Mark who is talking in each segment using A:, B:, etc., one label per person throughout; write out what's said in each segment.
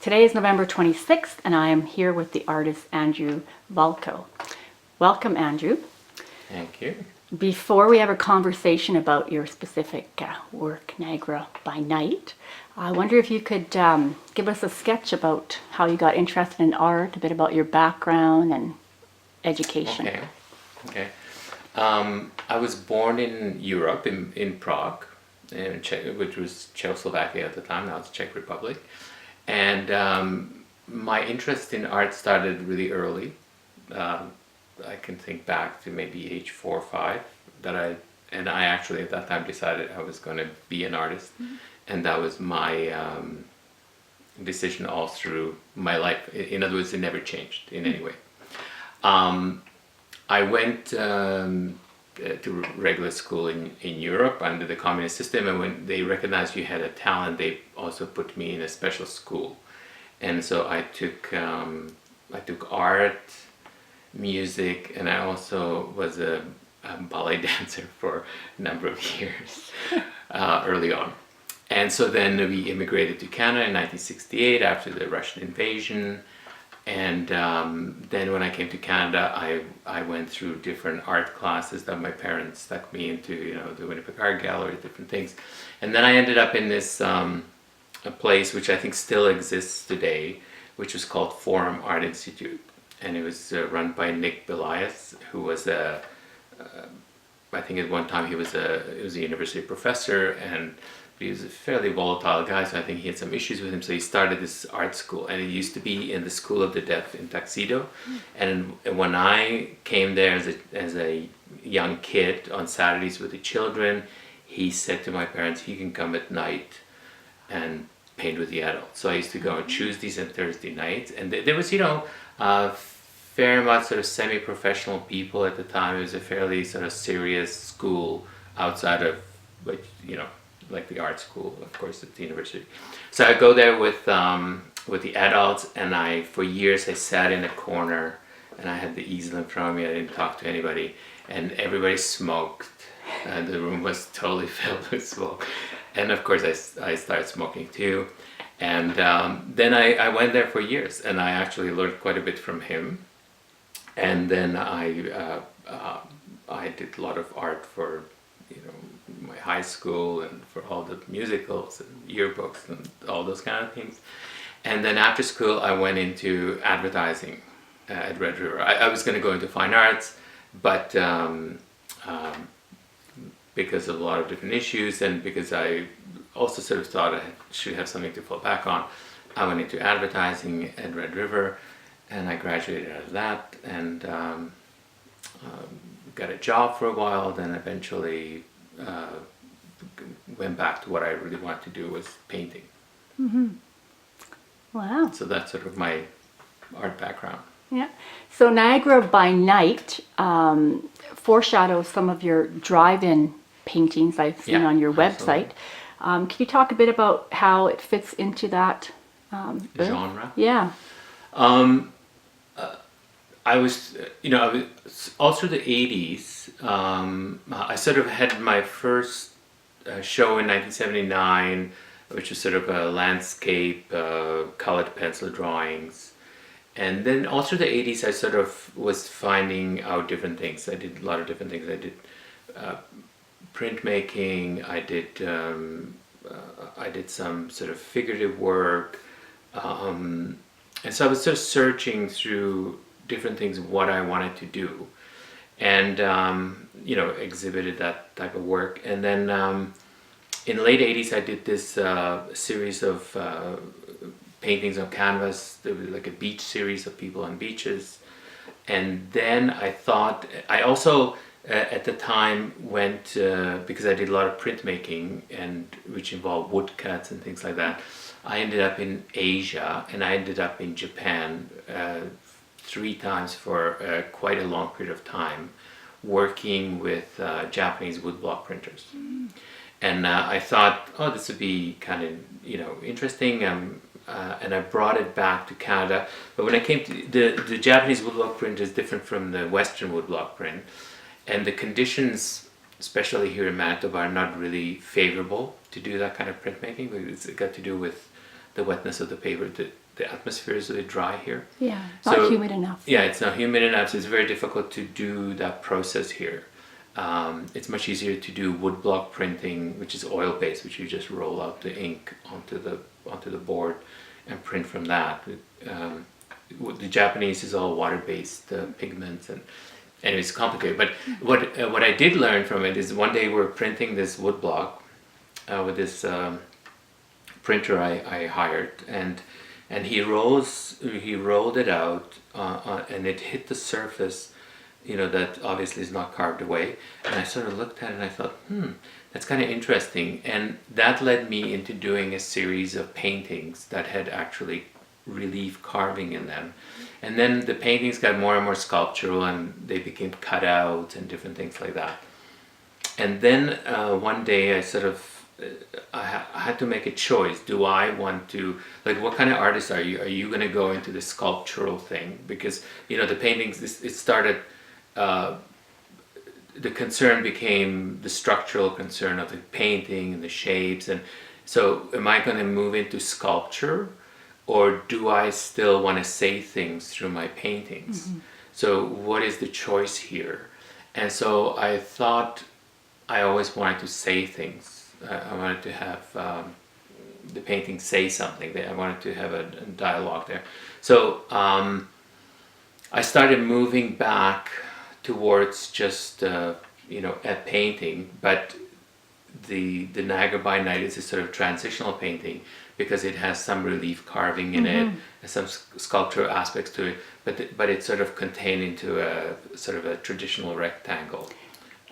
A: Today is November 26th, and I am here with the artist Andrew Valko. Welcome, Andrew.
B: Thank you.
A: Before we have a conversation about your specific work, Niagara by Night, I wonder if you could give us a sketch about how you got interested in art, a bit about your background and education.
B: Okay. I was born in Europe, in Prague, which was Czechoslovakia at the time. Now it's Czech Republic. And my interest in art started really early. I can think back to maybe age 4 or 5 I actually at that time decided I was going to be an artist. Mm-hmm. And that was my decision all through my life. In other words, it never changed in any way. I went to regular school in Europe under the communist system, and when they recognized you had a talent, they also put me in a special school. And so I took art, music, and I also was a ballet dancer for a number of years early on. And so then we immigrated to Canada in 1968 after the Russian invasion. And then when I came to Canada, I went through different art classes that my parents stuck me into, the Winnipeg Art Gallery, different things. And then I ended up in this a place which I think still exists today, which was called Forum Art Institute. And it was run by Nick Belias, who was I think at one time he was a university professor, and he was a fairly volatile guy, so I think he had some issues with him. So he started this art school, and it used to be in the School of the Deaf in Tuxedo. And when I came there as a young kid on Saturdays with the children, he said to my parents, "He can come at night and paint with the adults." So I used to go on Tuesdays and Thursday nights, and there was fair amount sort of semi-professional people at the time. It was a fairly sort of serious school outside of like the art school, of course, at the university. So I go there with the adults, and for years I sat in a corner, and I had the easel in front of me. I didn't talk to anybody, and everybody smoked, and the room was totally filled with smoke. And of course I started smoking too. And then I went there for years, and I actually learned quite a bit from him. And then I did a lot of art for my high school and for all the musicals and yearbooks and all those kind of things. And then after school I went into advertising at Red River. I was going to go into fine arts, but because of a lot of different issues, and because I also sort of thought I should have something to fall back on, I went into advertising at Red River, and I graduated out of that, and got a job for a while, then eventually went back to what I really wanted to do, was painting.
A: Mm-hmm. Wow.
B: So that's sort of my art background.
A: Yeah. So Niagara by Night foreshadows some of your drive-in paintings I've seen on your website. Can you talk a bit about how it fits into that
B: genre?
A: Yeah.
B: I was all through the 80s. I sort of had my first show in 1979, which was sort of a landscape, colored pencil drawings. And then all through the 80s, I sort of was finding out different things. I did a lot of different things. I did printmaking. I did some sort of figurative work. And so I was sort of searching through different things, what I wanted to do, and exhibited that type of work. And then in the late 80s I did this series of paintings on canvas. There was like a beach series of people on beaches. And then I thought, I also at the time went, because I did a lot of printmaking, and which involved woodcuts and things like that, I ended up in Asia, and I ended up in Japan 3 times for quite a long period of time, working with Japanese woodblock printers. Mm. And I thought, this would be kind of interesting, and I brought it back to Canada. But when I came to the Japanese woodblock print is different from the Western woodblock print, and the conditions, especially here in Manitoba, are not really favorable to do that kind of printmaking. It's got to do with the wetness of the paper. The atmosphere is really dry here.
A: Yeah,
B: So,
A: not humid enough.
B: Yeah, it's not humid enough, so it's very difficult to do that process here. It's much easier to do woodblock printing, which is oil based, which you just roll out the ink onto the board and print from that. The Japanese is all water based pigments, and it's complicated. But what I did learn from it is one day we're printing this woodblock with this printer I hired, and he rolled it out, and it hit the surface, that obviously is not carved away. And I sort of looked at it and I thought, that's kind of interesting. And that led me into doing a series of paintings that had actually relief carving in them. And then the paintings got more and more sculptural, and they became cut out and different things like that. And then one day I had to make a choice. Do I want to, what kind of artist are you? Are you going to go into the sculptural thing? Because, the paintings, it started, the concern became the structural concern of the painting and the shapes. And so am I going to move into sculpture, or do I still want to say things through my paintings? Mm-hmm. So what is the choice here? And so I thought I always wanted to say things. I wanted to have the painting say something. I wanted to have a dialogue there. So I started moving back towards just a painting, but the Niagara by Night is a sort of transitional painting because it has some relief carving in it, and some sculptural aspects to it, but it's sort of contained into a sort of a traditional rectangle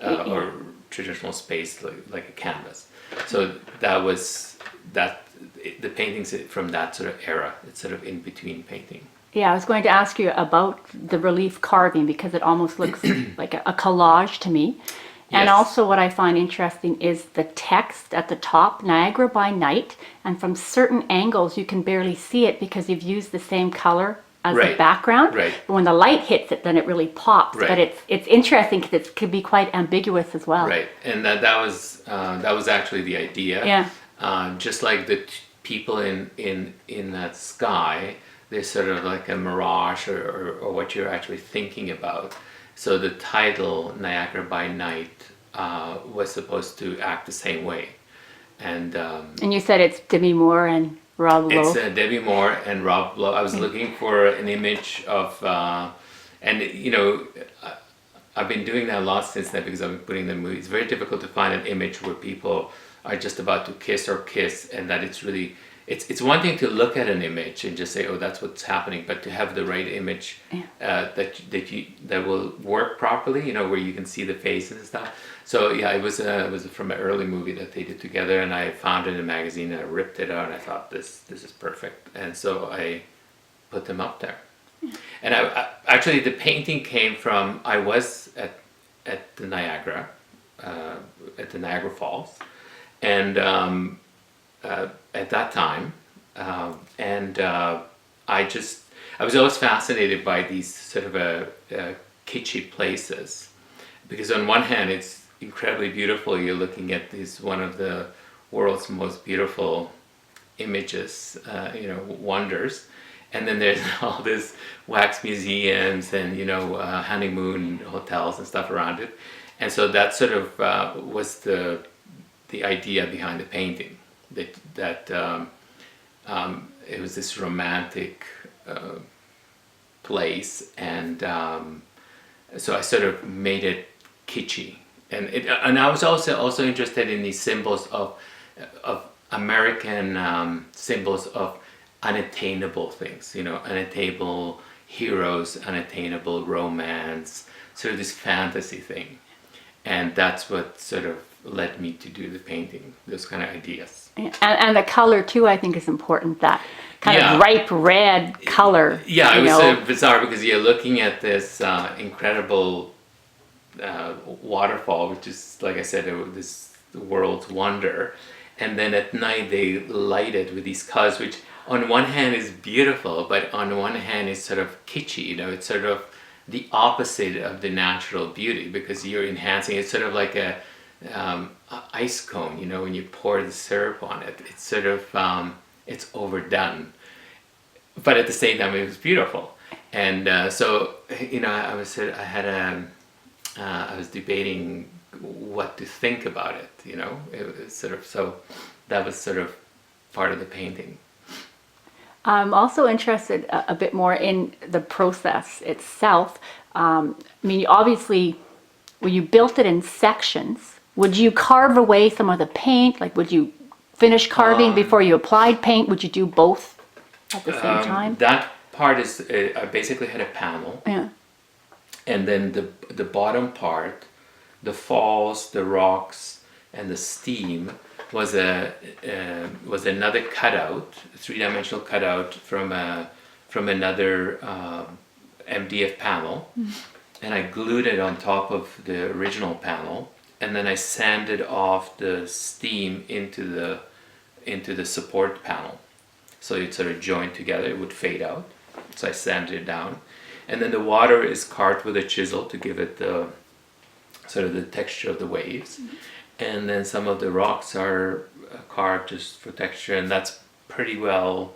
B: or traditional space, like a canvas. So the paintings from that sort of era. It's sort of in between painting.
A: Yeah, I was going to ask you about the relief carving because it almost looks like a collage to me. And
B: Yes.
A: also what I find interesting is the text at the top, Niagara by Night, and from certain angles you can barely see it because you've used the same color as the
B: Right.
A: background.
B: Right.
A: But when the light hits it, then it really pops.
B: Right.
A: But it's interesting because it could be quite ambiguous as well.
B: Right, and that was actually the idea.
A: Yeah.
B: Just like the people in that sky, they're sort of like a mirage or what you're actually thinking about. So the title Niagara by Night was supposed to act the same way, and
A: And you said it's Demi Moore and Rob Lowe.
B: it's Debbie Moore and Rob Lowe. I was looking for an image of, and I've been doing that a lot since then because I've been putting the movie. It's very difficult to find an image where people are just about to kiss, and that it's really. It's one thing to look at an image and just say, oh, that's what's happening, but to have the right image that will work properly, where you can see the faces and stuff. So yeah, it was from an early movie that they did together, and I found it in a magazine and I ripped it out and I thought this is perfect, and so I put them up there. And I actually the painting came from I was at the Niagara, at the Niagara Falls, and at that time, I was always fascinated by these sort of kitschy places, because on one hand it's incredibly beautiful. You're looking at one of the world's most beautiful images, wonders, and then there's all this wax museums and honeymoon hotels and stuff around it, and so that sort of was the idea behind the painting. That it was this romantic place, and so I sort of made it kitschy, and I was also interested in these symbols of American symbols of unattainable things, unattainable heroes, unattainable romance, sort of this fantasy thing, and that's what sort of led me to do the painting, those kind of ideas.
A: And the color too, I think, is important. That kind of ripe red color.
B: Yeah, it was sort of bizarre because you're looking at this incredible waterfall, which is, like I said, this world's wonder. And then at night they light it with these colors, which on one hand is beautiful, but on one hand is sort of kitschy. It's sort of the opposite of the natural beauty because you're enhancing. It's sort of like a ice cone, when you pour the syrup on it. It's sort of it's overdone. But at the same time, it was beautiful. And so, I was debating what to think about it. It was sort of, so that was sort of part of the painting.
A: I'm also interested a bit more in the process itself. I mean, obviously, when you built it in sections, would you carve away some of the paint? Like, would you finish carving before you applied paint? Would you do both at the same time?
B: That part is, I basically had a panel.
A: Yeah.
B: And then the bottom part, the falls, the rocks, and the steam was another cutout, three-dimensional cutout from another MDF panel, and I glued it on top of the original panel, and then I sanded off the steam into the support panel, so it sort of joined together. It would fade out, so I sanded it down, and then the water is carved with a chisel to give it the sort of the texture of the waves. And then some of the rocks are carved just for texture, and that's pretty well,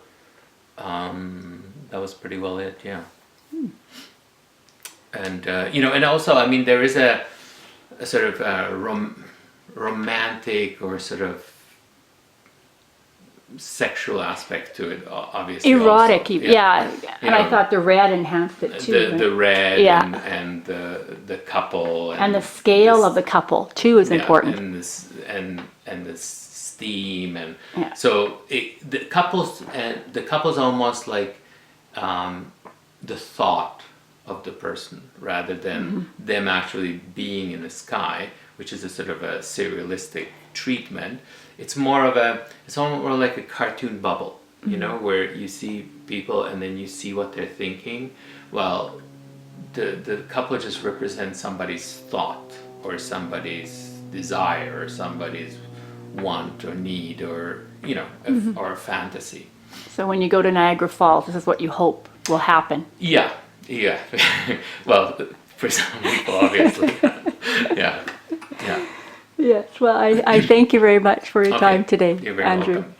B: that was pretty well it, yeah. And, and also, I mean, there is a sort of romantic or sort of sexual aspect to it, obviously.
A: Erotic,
B: also.
A: yeah. And I thought the red enhanced it too.
B: The red,
A: yeah.
B: and the couple.
A: And the scale of the couple too is important.
B: And the steam, and
A: yeah.
B: So the couple's almost like the thought of the person rather than them actually being in the sky, which is a sort of a surrealistic treatment. It's more like a cartoon bubble, where you see people and then you see what they're thinking. Well, the couple just represents somebody's thought or somebody's desire or somebody's want or need or or fantasy.
A: So when you go to Niagara Falls, this is what you hope will happen.
B: Yeah. Well, for some people, obviously. Yeah.
A: Yes. Well, I thank you very much for your time today,
B: You're very
A: Andrew.
B: welcome.